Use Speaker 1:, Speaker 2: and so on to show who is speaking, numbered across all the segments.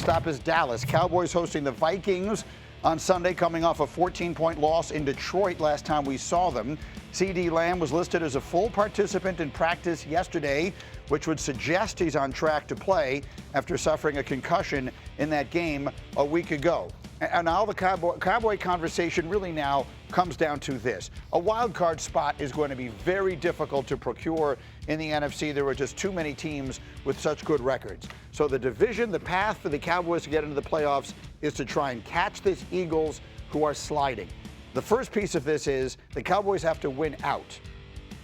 Speaker 1: stop is Dallas. Cowboys hosting the Vikings on Sunday, coming off a 14-point loss in Detroit last time we saw them. C.D. Lamb was listed as a full participant in practice yesterday, which would suggest he's on track to play after suffering a concussion in that game a week ago. And now the Cowboy conversation really now comes down to this. A wild card spot is going to be very difficult to procure in the NFC. There are just too many teams with such good records. So the division, the path for the Cowboys to get into the playoffs is to try and catch these Eagles who are sliding. The first piece of this is the Cowboys have to win out.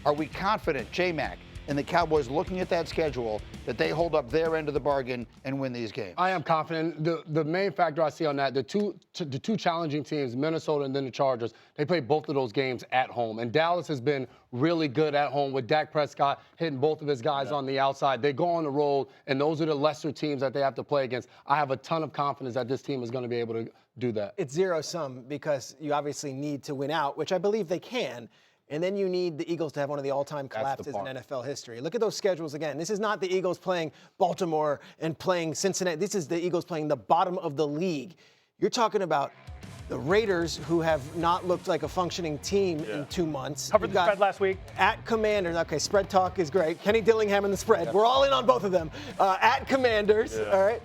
Speaker 1: Are we confident, J-Mac, in the Cowboys looking at that schedule, that they hold up their end of the bargain and win these games?
Speaker 2: I am confident. The main factor I see on that, the two challenging teams, Minnesota and then the Chargers, they play both of those games at home. And Dallas has been really good at home with Dak Prescott hitting both of his guys on the outside. They go on the road, and those are the lesser teams that they have to play against. I have a ton of confidence that this team is going to be able to do that.
Speaker 3: It's zero-sum because you obviously need to win out, which I believe they can. And then you need the Eagles to have one of the all-time collapses in NFL history. Look at those schedules again. This is not the Eagles playing Baltimore and playing Cincinnati. This is the Eagles playing the bottom of the league. You're talking about the Raiders, who have not looked like a functioning team in 2 months.
Speaker 4: Covered the spread last week.
Speaker 3: At Commanders. Okay, spread talk is great. Kenny Dillingham and the spread. We're all in on both of them. At Commanders, all right.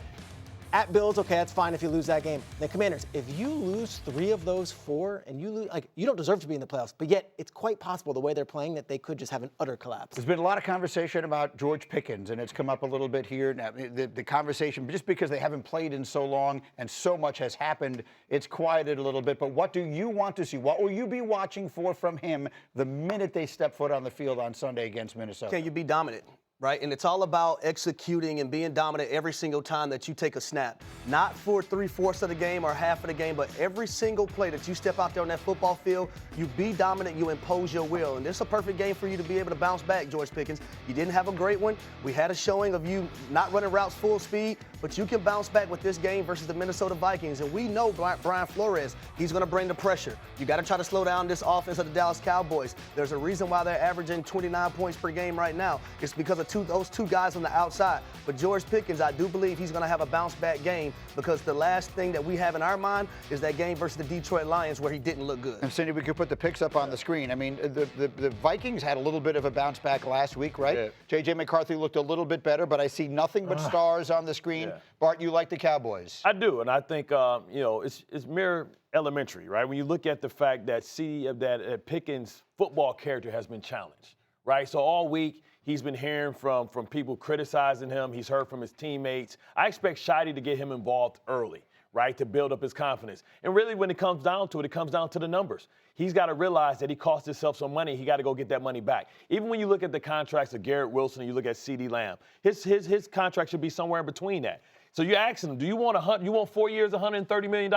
Speaker 3: At Bills, okay, that's fine if you lose that game. The Commanders, if you lose 3 of those 4 and you lose, you don't deserve to be in the playoffs, but yet it's quite possible the way they're playing that they could just have an utter collapse.
Speaker 1: There's been a lot of conversation about George Pickens, and it's come up a little bit here. Now, the conversation, just because they haven't played in so long and so much has happened, it's quieted a little bit. But what do you want to see? What will you be watching for from him the minute they step foot on the field on Sunday against Minnesota?
Speaker 5: Can you be dominant? Right? And it's all about executing and being dominant every single time that you take a snap. Not for 3/4 of the game or half of the game, but every single play that you step out there on that football field, you be dominant, you impose your will. And this is a perfect game for you to be able to bounce back, George Pickens. You didn't have a great one. We had a showing of you not running routes full speed, but you can bounce back with this game versus the Minnesota Vikings. And we know Brian Flores, he's going to bring the pressure. You got to try to slow down this offense of the Dallas Cowboys. There's a reason why they're averaging 29 points per game right now. It's because of those two guys on the outside. But George Pickens, I do believe he's going to have a bounce-back game because the last thing that we have in our mind is that game versus the Detroit Lions where he didn't look good.
Speaker 1: And Cindy, we could put the picks up on the screen. I mean, the Vikings had a little bit of a bounce back last week, right? Yeah. J.J. McCarthy looked a little bit better, but I see nothing but stars on the screen. Yeah. Bart, you like the Cowboys?
Speaker 6: I do, and I think it's mere elementary, right? When you look at the fact that Pickens' football character has been challenged, right? So all week he's been hearing from people criticizing him. He's heard from his teammates. I expect Shidey to get him involved early, right, to build up his confidence. And really, when it comes down to it, it comes down to the numbers. He's got to realize that he cost himself some money. He got to go get that money back. Even when you look at the contracts of Garrett Wilson and you look at C.D. Lamb, his contract should be somewhere in between that. So you're asking him, do you want 4 years, $130 million?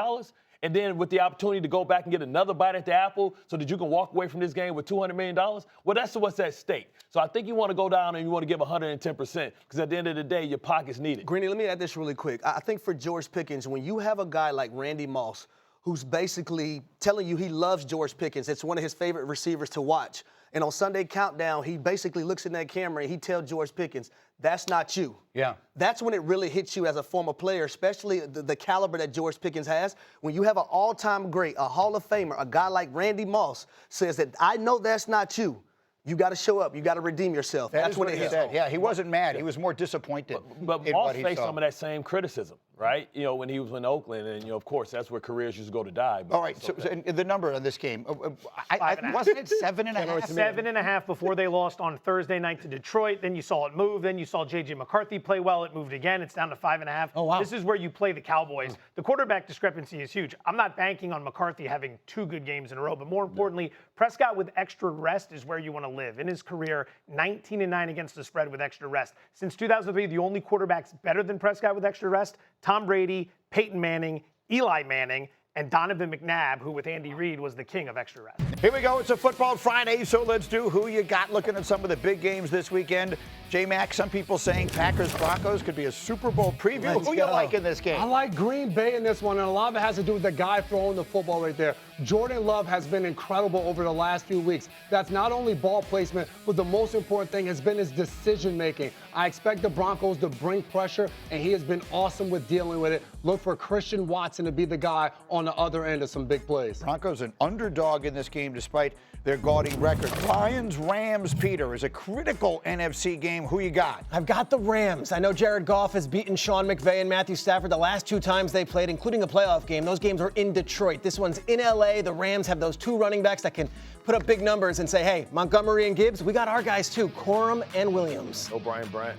Speaker 6: And then with the opportunity to go back and get another bite at the apple so that you can walk away from this game with $200 million? Well, that's what's at stake. So I think you want to go down and you want to give 110% because at the end of the day, your pocket's needed.
Speaker 5: Greeny, let me add this really quick. I think for George Pickens, when you have a guy like Randy Moss who's basically telling you he loves George Pickens, it's one of his favorite receivers to watch, and on Sunday Countdown, he basically looks in that camera and he tells George Pickens, that's not you.
Speaker 1: Yeah.
Speaker 5: That's when it really hits you as a former player, especially the caliber that George Pickens has. When you have an all-time great, a Hall of Famer, a guy like Randy Moss says that, I know that's not you. You got to show up. You got to redeem yourself.
Speaker 1: That's when it hits home. Yeah, he wasn't mad. He was more disappointed.
Speaker 6: But Moss faced some of that same criticism, right? When he was in Oakland, and of course that's where careers used to go to die.
Speaker 1: All right. So the number on this game, wasn't it 7.5?
Speaker 4: 7.5 before they lost on Thursday night to Detroit. Then you saw it move. Then you saw J.J. McCarthy play well. It moved again. It's down to 5.5.
Speaker 3: Oh wow.
Speaker 4: This is where you play the Cowboys. The quarterback discrepancy is huge. I'm not banking on McCarthy having 2 good games in a row, but more importantly, Prescott with extra rest is where you want to live. In his career, 19-9 against the spread with extra rest. Since 2003, the only quarterbacks better than Prescott with extra rest, Tom Brady, Peyton Manning, Eli Manning, and Donovan McNabb, who with Andy Reid was the king of extra rest.
Speaker 1: Here we go. It's a Football Friday, so let's do Who You Got, looking at some of the big games this weekend. J-Mac, some people saying Packers-Broncos could be a Super Bowl preview. Who you like in this game?
Speaker 2: I like Green Bay in this one, and a lot of it has to do with the guy throwing the football right there. Jordan Love has been incredible over the last few weeks. That's not only ball placement, but the most important thing has been his decision-making. I expect the Broncos to bring pressure, and he has been awesome with dealing with it. Look for Christian Watson to be the guy on the other end of some big plays.
Speaker 1: Broncos an underdog in this game despite their gaudy record. Lions-Rams, Peter, is a critical NFC game. Who you got?
Speaker 3: I've got the Rams. I know Jared Goff has beaten Sean McVay and Matthew Stafford the last 2 times they played, including a playoff game. Those games were in Detroit. This one's in LA. The Rams have those 2 running backs that can put up big numbers and say, hey, Montgomery and Gibbs, we got our guys too, Corum and Williams.
Speaker 6: O'Brien Branch.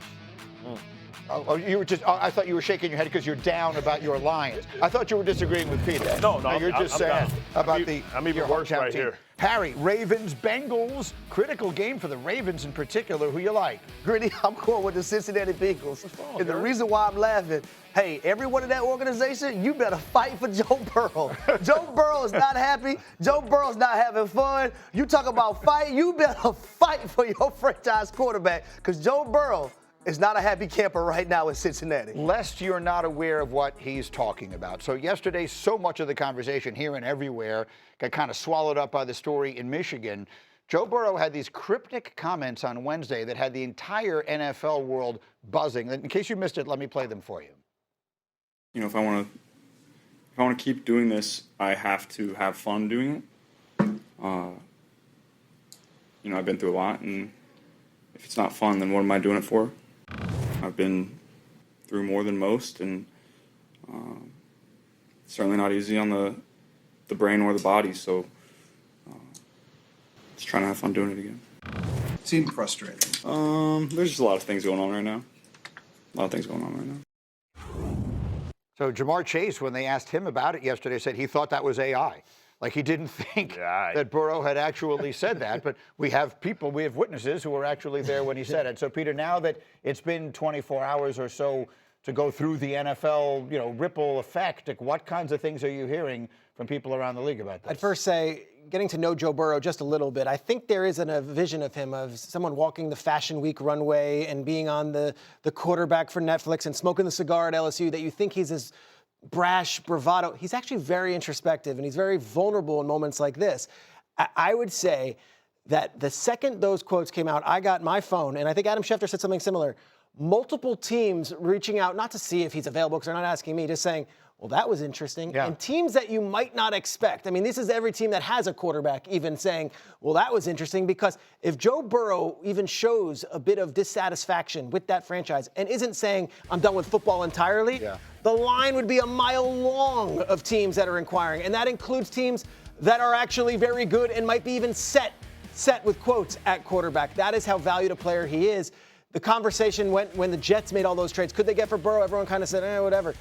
Speaker 1: Oh, you were I thought you were shaking your head because you're down about your Lions. I thought you were disagreeing with Peter.
Speaker 6: No,
Speaker 1: you're just saying about
Speaker 6: I'm even worse right here.
Speaker 1: Harry, Ravens, Bengals, critical game for the Ravens in particular. Who you like?
Speaker 5: Gritty, I'm going with the Cincinnati Bengals. And the reason why I'm laughing, hey, everyone in that organization, you better fight for Joe Burrow. Joe Burrow is not happy. Joe Burrow's not having fun. You talk about fight, you better fight for your franchise quarterback because Joe Burrow is not a happy camper right now in Cincinnati.
Speaker 1: Lest you're not aware of what he's talking about. So yesterday, so much of the conversation here and everywhere got kind of swallowed up by the story in Michigan. Joe Burrow had these cryptic comments on Wednesday that had the entire NFL world buzzing. In case you missed it, let me play them for you.
Speaker 7: You know, if I want to keep doing this, I have to have fun doing it. You know, I've been through a lot, and if it's not fun, then what am I doing it for? I've been through more than most, and certainly not easy on the brain or the body, so just trying to have fun doing it again.
Speaker 8: Seemed frustrating.
Speaker 7: There's just a lot of things going on right now.
Speaker 1: So Jamar Chase, when they asked him about it yesterday, said he thought that was AI. Like he didn't think that Burrow had actually said that, but we have witnesses who were actually there when he said it. So Peter, now that it's been 24 hours or so to go through the NFL, ripple effect, like what kinds of things are you hearing from people around the league about this?
Speaker 3: I'd first say, getting to know Joe Burrow just a little bit, I think there is a vision of him of someone walking the Fashion Week runway and being on the quarterback for Netflix and smoking the cigar at LSU that you think he's this brash, bravado. He's actually very introspective, and he's very vulnerable in moments like this. I would say that the second those quotes came out, I got my phone, and I think Adam Schefter said something similar. Multiple teams reaching out, not to see if he's available, because they're not asking me, just saying, well, that was interesting. Yeah. And teams that you might not expect. I mean, this is every team that has a quarterback even saying, well, that was interesting, because if Joe Burrow even shows a bit of dissatisfaction with that franchise and isn't saying, I'm done with football entirely, the line would be a mile long of teams that are inquiring. And that includes teams that are actually very good and might be even set with quotes at quarterback. That is how valued a player he is. The conversation went when the Jets made all those trades. Could they get for Burrow? Everyone kind of said, whatever.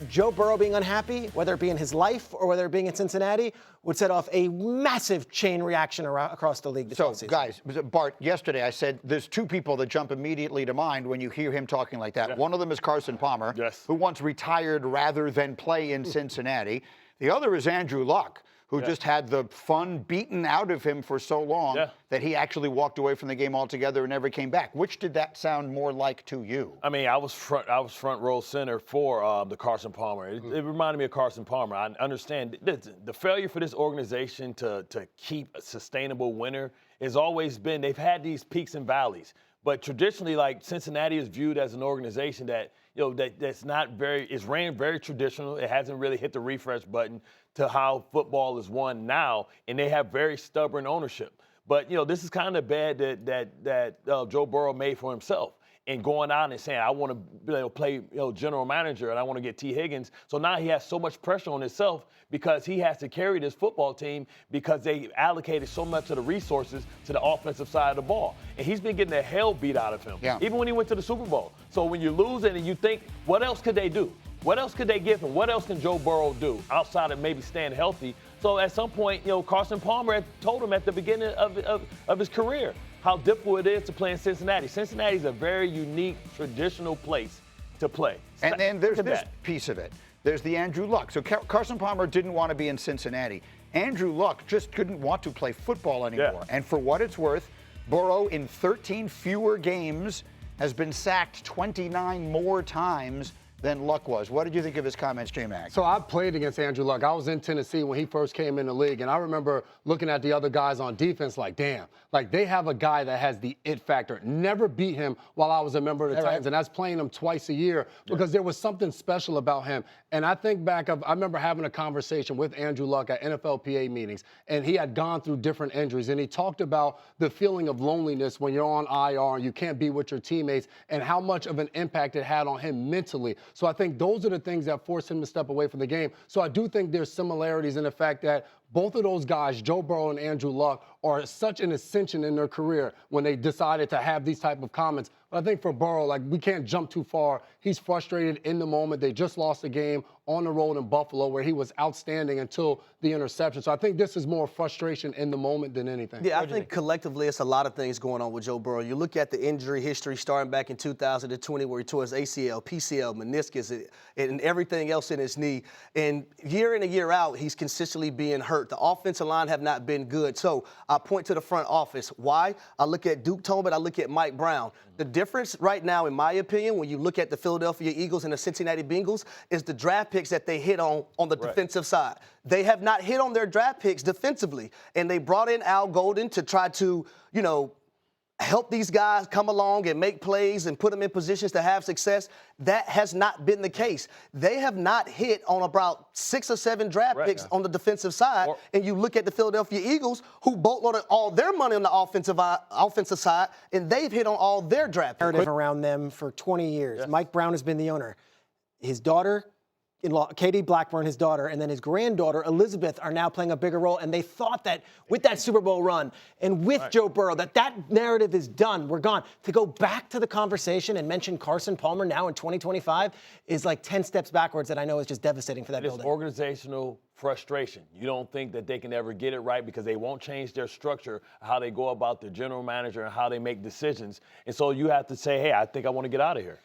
Speaker 3: Joe Burrow being unhappy, whether it be in his life or whether it being in Cincinnati, would set off a massive chain reaction across the league this offseason.
Speaker 1: Guys, Bart, yesterday I said there's 2 people that jump immediately to mind when you hear him talking like that. Yeah. One of them is Carson Palmer, who once retired rather than play in Cincinnati. The other is Andrew Luck, who just had the fun beaten out of him for so long that he actually walked away from the game altogether and never came back. Which did that sound more like to you?
Speaker 6: I mean, I was front row center for the Carson Palmer. It reminded me of Carson Palmer. I understand the failure for this organization to keep a sustainable winner has always been they've had these peaks and valleys. But traditionally, like Cincinnati is viewed as an organization that that's not it's ran very traditional. It hasn't really hit the refresh button to how football is won now, and they have very stubborn ownership. But this is kind of bad that Joe Burrow made for himself, and going out and saying, I want to play general manager and I want to get T. Higgins. So now he has so much pressure on himself because he has to carry this football team because they allocated so much of the resources to the offensive side of the ball. And he's been getting the hell beat out of him, even when he went to the Super Bowl. So when you lose it and you think, what else could they do? What else could they give him? What else can Joe Burrow do outside of maybe staying healthy? So at some point, Carson Palmer had told him at the beginning of his career how difficult it is to play in Cincinnati. Cincinnati is a very unique, traditional place to play.
Speaker 1: And then there's this piece of it. There's the Andrew Luck. So Carson Palmer didn't want to be in Cincinnati. Andrew Luck just couldn't want to play football anymore. Yeah. And for what it's worth, Burrow in 13 fewer games has been sacked 29 more times than Luck was. What did you think of his comments, J-Mac?
Speaker 2: So I played against Andrew Luck. I was in Tennessee when he first came in the league, and I remember looking at the other guys on defense like, damn, like they have a guy that has the it factor. Never beat him while I was a member of the Titans, and that's playing him twice a year because there was something special about him. And I think back I remember having a conversation with Andrew Luck at NFLPA meetings, and he had gone through different injuries, and he talked about the feeling of loneliness when you're on IR and you can't be with your teammates and how much of an impact it had on him mentally. So I think those are the things that forced him to step away from the game. So I do think there's similarities in the fact that both of those guys, Joe Burrow and Andrew Luck, are such an ascension in their career when they decided to have these type of comments. But I think for Burrow, like, we can't jump too far. He's frustrated in the moment. They just lost a game on the road in Buffalo where he was outstanding until the interception. So I think this is more frustration in the moment than anything.
Speaker 5: Yeah, I think collectively it's a lot of things going on with Joe Burrow. You look at the injury history starting back in 2020 where he tore his ACL, PCL, meniscus, and everything else in his knee. And year in and year out, he's consistently being hurt. The offensive line have not been good. So I point to the front office. Why? I look at Duke Tobin, I look at Mike Brown. The difference right now, in my opinion, when you look at the Philadelphia Eagles and the Cincinnati Bengals, is the draft picks that they hit on the defensive side. They have not hit on their draft picks defensively. And they brought in Al Golden to try to, help these guys come along and make plays and put them in positions to have success. That has not been the case. They have not hit on about 6 or 7 draft picks on the defensive side. And you look at the Philadelphia Eagles, who boatloaded all their money on the offensive side, and they've hit on all their draft picks.
Speaker 3: Narrative around them for 20 years. Yes. Mike Brown has been the owner. His daughter-in-law, Katie Blackburn, his daughter, and then his granddaughter, Elizabeth, are now playing a bigger role. And they thought that with that Super Bowl run and with Joe Burrow, that narrative is done. We're gone. To go back to the conversation and mention Carson Palmer now in 2025 is like 10 steps backwards that I know is just devastating for that building.
Speaker 6: It's organizational frustration. You don't think that they can ever get it right because they won't change their structure, how they go about their general manager and how they make decisions. And so you have to say, hey, I think I want to get out of here.